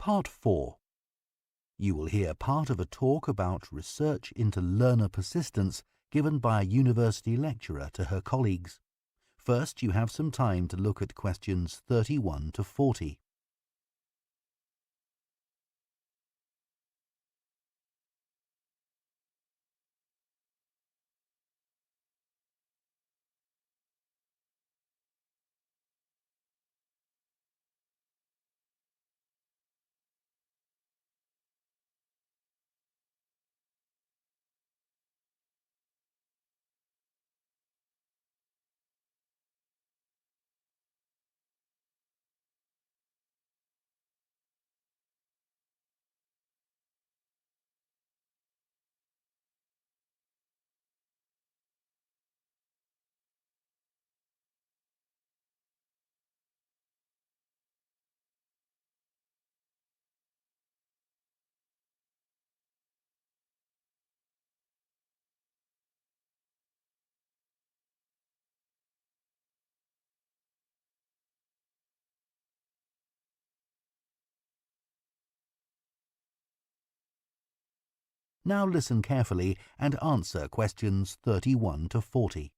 Part 4. You will hear part of a talk about research into learner persistence given by a university lecturer to her colleagues. First, you have some time to look at questions 31 to 40. Now listen carefully and answer questions 31 to 40.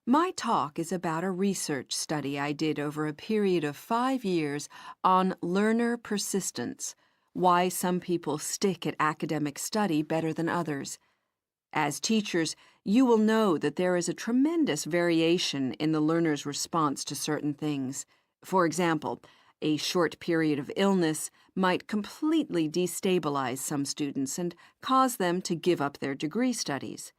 My talk is about a research study I did over a period of 5 years on learner persistence, why some people stick at academic study better than others. As teachers, you will know that there is a tremendous variation in the learner's response to certain things. For example, a short period of illness might completely destabilize some students and cause them to give up their degree studies.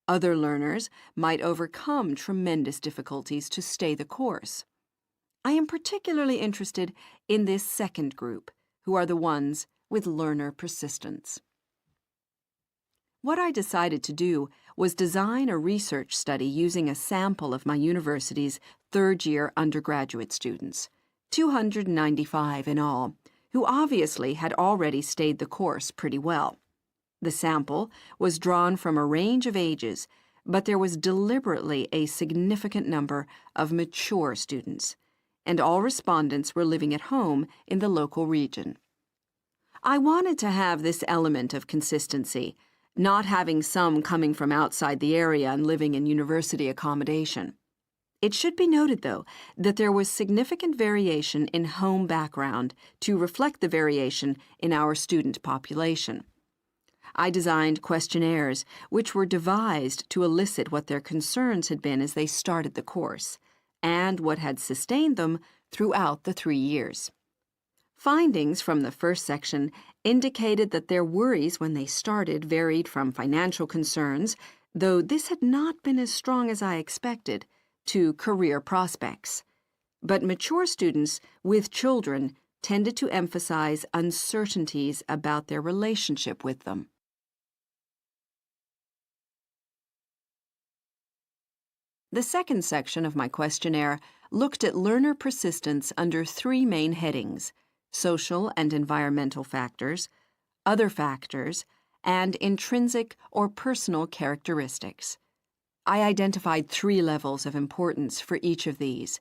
Other learners might overcome tremendous difficulties to stay the course. I am particularly interested in this second group, who are the ones with learner persistence. What I decided to do was design a research study using a sample of my university's third-year undergraduate students, 295 in all, who obviously had already stayed the course pretty well. The sample was drawn from a range of ages, but there was deliberately a significant number of mature students, and all respondents were living at home in the local region. I wanted to have this element of consistency, not having some coming from outside the area and living in university accommodation. It should be noted, though, that there was significant variation in home background to reflect the variation in our student population. I designed questionnaires which were devised to elicit what their concerns had been as they started the course, and what had sustained them throughout the 3 years. Findings from the first section indicated that their worries when they started varied from financial concerns, though this had not been as strong as I expected, to career prospects. But mature students with children tended to emphasize uncertainties about their relationship with them. The second section of my questionnaire looked at learner persistence under 3 main headings: social and environmental factors, other factors, and intrinsic or personal characteristics. I identified 3 levels of importance for each of these.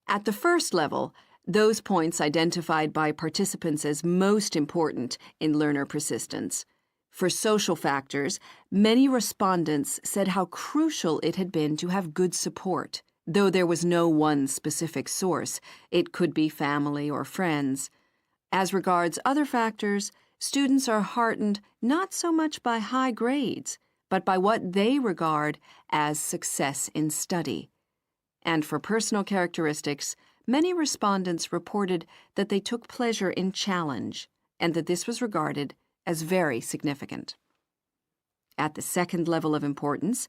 At the first level, those points identified by participants as most important in learner persistence. For social factors, many respondents said how crucial it had been to have good support. Though there was no one specific source, it could be family or friends. As regards other factors, students are heartened not so much by high grades, but by what they regard as success in study. And for personal characteristics, many respondents reported that they took pleasure in challenge, and that this was regarded as very significant. At the second level of importance,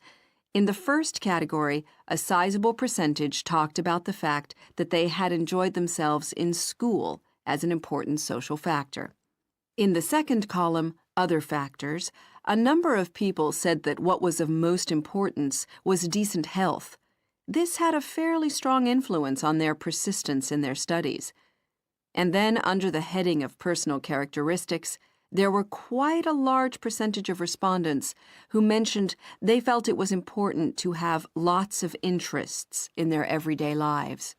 in the first category, a sizable percentage talked about the fact that they had enjoyed themselves in school as an important social factor. In the second column, other factors, a number of people said that what was of most importance was decent health. This had a fairly strong influence on their persistence in their studies. And then, under the heading of personal characteristics, there were quite a large percentage of respondents who mentioned they felt it was important to have lots of interests in their everyday lives.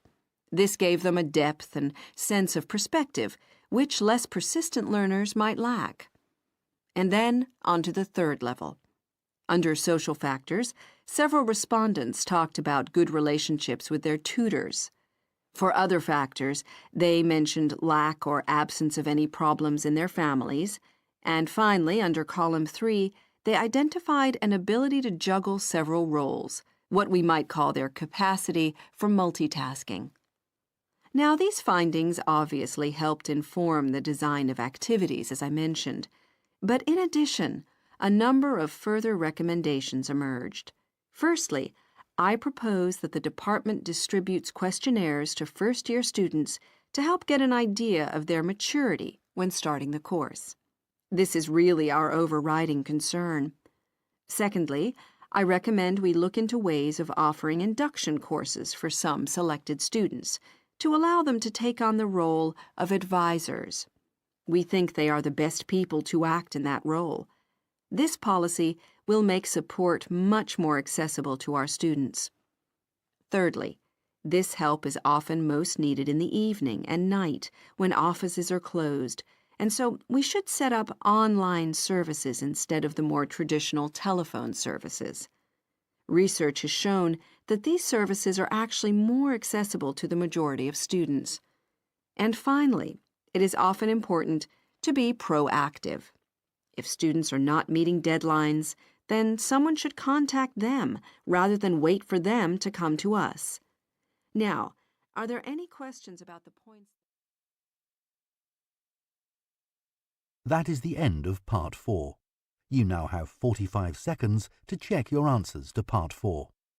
This gave them a depth and sense of perspective, which less persistent learners might lack. And then on to the third level. Under social factors, several respondents talked about good relationships with their tutors. For other factors, they mentioned lack or absence of any problems in their families. And finally, under column 3, they identified an ability to juggle several roles, what we might call their capacity for multitasking. Now, these findings obviously helped inform the design of activities, as I mentioned. But in addition, a number of further recommendations emerged. Firstly, I propose that the department distributes questionnaires to first-year students to help get an idea of their maturity when starting the course. This is really our overriding concern. Secondly, I recommend we look into ways of offering induction courses for some selected students to allow them to take on the role of advisors. We think they are the best people to act in that role. This policy will make support much more accessible to our students. Thirdly, this help is often most needed in the evening and night when offices are closed, and so we should set up online services instead of the more traditional telephone services. Research has shown that these services are actually more accessible to the majority of students. And finally, it is often important to be proactive. If students are not meeting deadlines, then someone should contact them rather than wait for them to come to us. Now, are there any questions about the points? That is the end of Part 4. You now have 45 seconds to check your answers to Part 4.